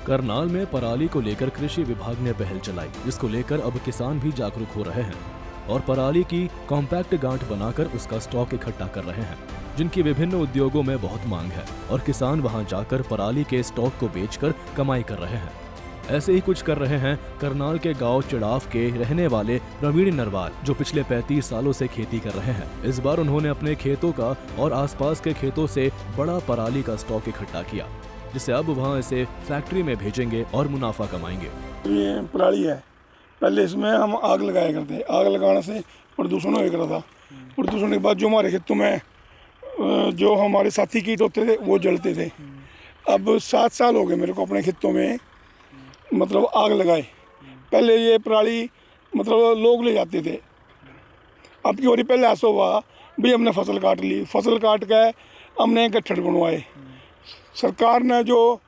करनाल में पराली को लेकर कृषि विभाग ने पहल चलाई, जिसको लेकर अब किसान भी जागरूक हो रहे हैं और पराली की कॉम्पैक्ट गांठ बनाकर उसका स्टॉक इकट्ठा कर रहे हैं, जिनकी विभिन्न उद्योगों में बहुत मांग है और किसान वहां जाकर पराली के स्टॉक को बेचकर कमाई कर रहे हैं। ऐसे ही कुछ कर रहे हैं करनाल के गांव चिड़ाव के रहने वाले प्रवीण नरवाल, जो पिछले 35 सालों से खेती कर रहे हैं। इस बार उन्होंने अपने खेतों का और आसपास के खेतों से बड़ा पराली का स्टॉक इकट्ठा किया, जिसे अब वहां इसे फैक्ट्री में भेजेंगे और मुनाफा कमाएंगे। ये पराली है, पहले इसमें हम आग लगाया करते थे। आग लगाने से प्रदूषण हो रहा था। प्रदूषण के बाद जो हमारे खेतों में जो हमारे साथी कीट होते थे वो जलते थे। अब 7 साल हो गए मेरे को अपने खेतों में मतलब आग लगाए। पहले ये पराली मतलब लोग ले जाते थे। अब की ओरी पहले ऐसा हुआ भी हमने फसल काट ली, फसल काट के हमने गट्ठर बनवाए। सरकार ने जो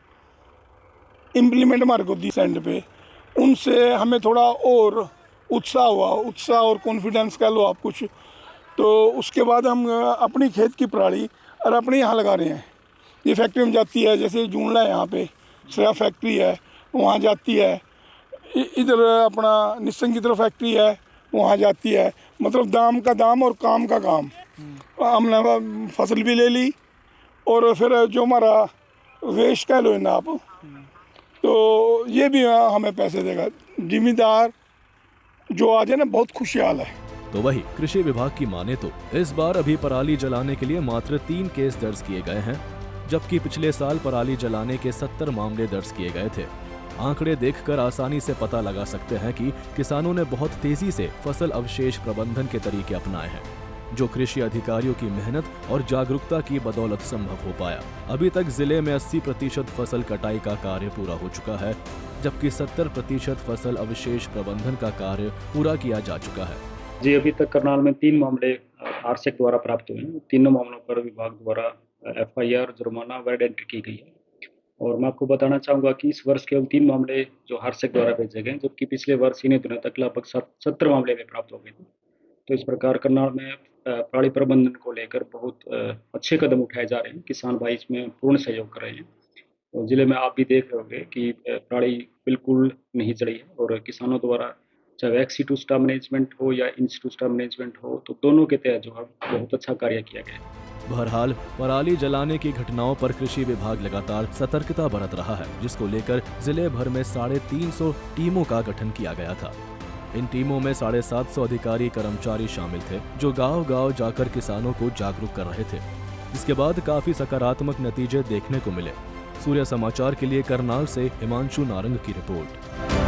इम्प्लीमेंट हमारे को दी सेंड पे, उनसे हमें थोड़ा और उत्साह हुआ, उत्साह और कॉन्फिडेंस कह लो आप कुछ। तो उसके बाद हम अपनी खेत की पराली और अपने यहाँ लगा रहे हैं। ये फैक्ट्री में जाती है, जैसे जूनला है यहाँ पे श्रेया फैक्ट्री है, वहाँ जाती है। इधर अपना निस्सन की तरफ फैक्ट्री है, वहाँ जाती है। मतलब दाम का दाम और काम का काम। हमने फसल भी ले ली और फिर जो हमारा वेस्ट कह लो ना आप, तो ये भी हमें पैसे देगा। जिम्मेदार जो आज है ना, बहुत खुशहाल है। तो वही कृषि विभाग की माने तो इस बार अभी पराली जलाने के लिए मात्र 3 केस दर्ज किए गए हैं, जबकि पिछले साल पराली जलाने के 70 मामले दर्ज किए गए थे। आंकड़े देखकर आसानी से पता लगा सकते हैं कि किसानों ने बहुत तेजी से फसल अवशेष प्रबंधन के तरीके अपनाए हैं, जो कृषि अधिकारियों की मेहनत और जागरूकता की बदौलत संभव हो पाया। अभी तक जिले में 80% फसल कटाई का कार्य पूरा हो चुका है, जबकि 70% फसल अवशेष प्रबंधन का कार्य पूरा किया जा चुका है। जी, अभी तक करनाल में 3 मामले आरसेक द्वारा प्राप्त हुए हैं। तीनों मामलों पर विभाग द्वारा FIR, जुर्माना व एंट्री की गई है। और मैं आपको बताना चाहूँगा कि इस वर्ष केवल 3 मामले जो हार्सेक द्वारा भेजे गए, जबकि पिछले वर्ष इन्हीं दिनों तक लगभग 70 मामले में प्राप्त हो गए थे। तो इस प्रकार करनाल में पराली प्रबंधन को लेकर बहुत अच्छे कदम उठाए जा रहे हैं। किसान भाई इसमें पूर्ण सहयोग कर रहे हैं। तो जिले में आप भी देख रहे होंगे कि पराली बिल्कुल नहीं जली है और किसानों द्वारा चाहे एक्सी टू स्टार मैनेजमेंट हो या इंच टू स्टार मैनेजमेंट हो, तो दोनों के तहत जो है बहुत अच्छा कार्य किया गया है। बहरहाल पराली जलाने की घटनाओं पर कृषि विभाग लगातार सतर्कता बरत रहा है, जिसको लेकर जिले भर में 350 टीमों का गठन किया गया था। इन टीमों में 750 अधिकारी कर्मचारी शामिल थे, जो गांव-गांव जाकर किसानों को जागरूक कर रहे थे। इसके बाद काफी सकारात्मक नतीजे देखने को मिले। सूर्य समाचार के लिए करनाल से हिमांशु नारंग की रिपोर्ट।